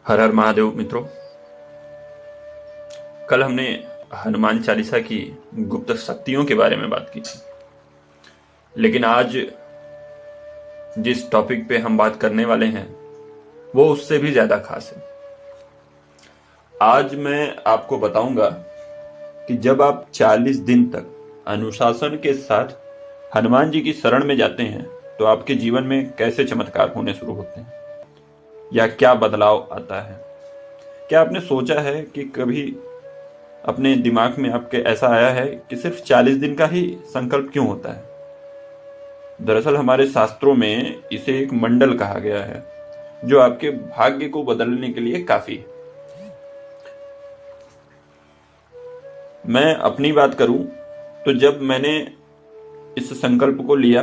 हर हर महादेव मित्रों। कल हमने हनुमान चालीसा की गुप्त शक्तियों के बारे में बात की थी, लेकिन आज जिस टॉपिक पे हम बात करने वाले हैं वो उससे भी ज्यादा खास है। आज मैं आपको बताऊंगा कि जब आप 40 दिन तक अनुशासन के साथ हनुमान जी की शरण में जाते हैं तो आपके जीवन में कैसे चमत्कार होने शुरू होते हैं या क्या बदलाव आता है। क्या आपने सोचा है कि कभी अपने दिमाग में आपके ऐसा आया है कि सिर्फ 40 दिन का ही संकल्प क्यों होता है? दरअसल हमारे शास्त्रों में इसे एक मंडल कहा गया है जो आपके भाग्य को बदलने के लिए काफी है। मैं अपनी बात करूं तो जब मैंने इस संकल्प को लिया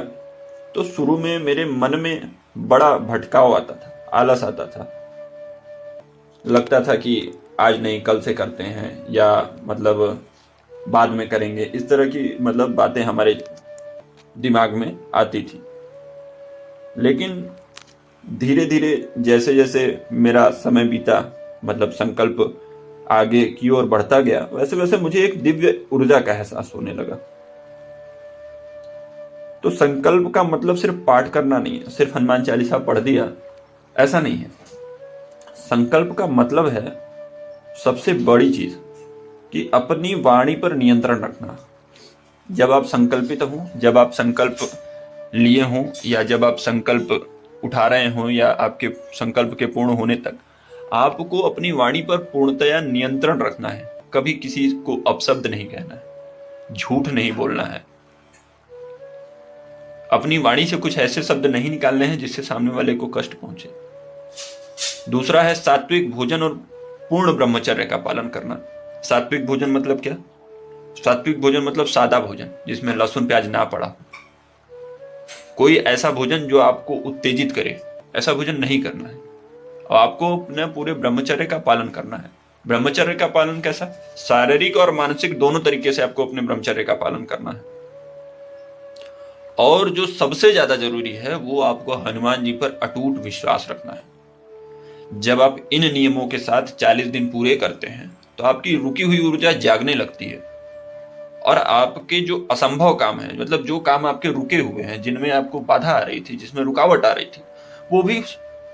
तो शुरू में मेरे मन में बड़ा भटकाव आता था, आलस आता था। लगता था कि आज नहीं कल से करते हैं या बाद में करेंगे, इस तरह की बातें हमारे दिमाग में आती थी। लेकिन धीरे धीरे जैसे जैसे मेरा समय बीता, संकल्प आगे की ओर बढ़ता गया, वैसे वैसे मुझे एक दिव्य ऊर्जा का एहसास होने लगा। तो संकल्प का मतलब सिर्फ पाठ करना नहीं है, सिर्फ हनुमान चालीसा पढ़ दिया ऐसा नहीं है। संकल्प का मतलब है सबसे बड़ी चीज कि अपनी वाणी पर नियंत्रण रखना। जब आप संकल्पित हो, जब आप संकल्प लिए हों या जब आप संकल्प उठा रहे हों या आपके संकल्प के पूर्ण होने तक आपको अपनी वाणी पर पूर्णतया नियंत्रण रखना है। कभी किसी को अपशब्द नहीं कहना है, झूठ नहीं बोलना है, अपनी वाणी से कुछ ऐसे शब्द नहीं निकालने हैं जिससे सामने वाले को कष्ट पहुंचे। दूसरा है सात्विक भोजन और पूर्ण ब्रह्मचर्य का पालन करना। सात्विक भोजन मतलब क्या? सात्विक भोजन मतलब सादा भोजन जिसमें लहसुन प्याज ना पड़ा हो। कोई ऐसा भोजन जो आपको उत्तेजित करे, ऐसा भोजन नहीं करना है। और आपको अपने पूरे ब्रह्मचर्य का पालन करना है। ब्रह्मचर्य का पालन कैसा? शारीरिक और मानसिक दोनों तरीके से आपको अपने ब्रह्मचर्य का पालन करना है। और जो सबसे ज्यादा जरूरी है वो आपको हनुमान जी पर अटूट विश्वास रखना है। जब आप इन नियमों के साथ 40 दिन पूरे करते हैं तो आपकी रुकी हुई ऊर्जा जागने लगती है और आपके जो असंभव काम है, जो काम आपके रुके हुए हैं, जिनमें आपको बाधा आ रही थी, जिसमें रुकावट आ रही थी, वो भी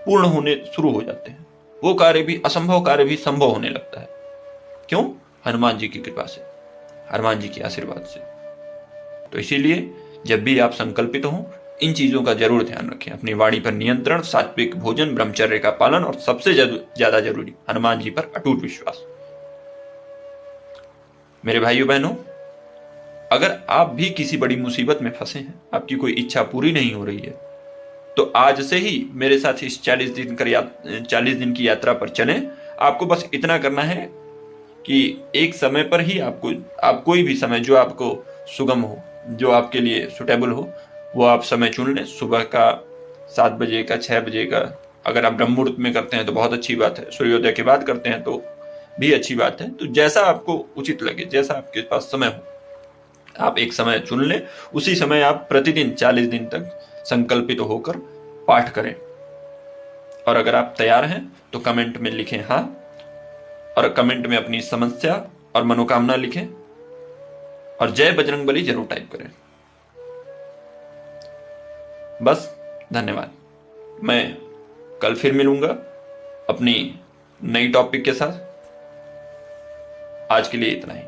पूर्ण होने शुरू हो जाते हैं। वो कार्य भी, असंभव कार्य भी संभव होने लगता है। क्यों? हनुमान जी की कृपा से, हनुमान जी के आशीर्वाद से। तो इसीलिए जब भी आप संकल्पित हो, इन चीजों का जरूर ध्यान रखें। अपनी वाणी पर नियंत्रण, सात्विक भोजन, ब्रह्मचर्य का पालन और सबसे ज्यादा जरूरी हनुमान जी पर अटूट विश्वास। मेरे भाइयों बहनों, अगर आप भी किसी बड़ी मुसीबत में फंसे हैं, आपकी कोई इच्छा पूरी नहीं हो रही है, तो आज से ही मेरे साथ इस 40 दिन की यात्रा पर चलें। आपको बस इतना करना है कि एक समय पर ही आप कोई भी समय जो आपको सुगम हो, जो आपके लिए सुटेबल हो, वो आप समय चुन लें। सुबह का 7 बजे का, 6 बजे का। अगर आप ब्रह्म मुहूर्त में करते हैं तो बहुत अच्छी बात है, सूर्योदय के बाद करते हैं तो भी अच्छी बात है। तो जैसा आपको उचित लगे, जैसा आपके पास समय हो, आप एक समय चुन लें। उसी समय आप प्रतिदिन 40 दिन तक संकल्पित होकर पाठ करें। और अगर आप तैयार हैं तो कमेंट में लिखें हाँ, और कमेंट में अपनी समस्या और मनोकामना लिखें और जय बजरंगबली जरूर टाइप करें। बस, धन्यवाद। मैं कल फिर मिलूंगा अपनी नई टॉपिक के साथ। आज के लिए इतना ही।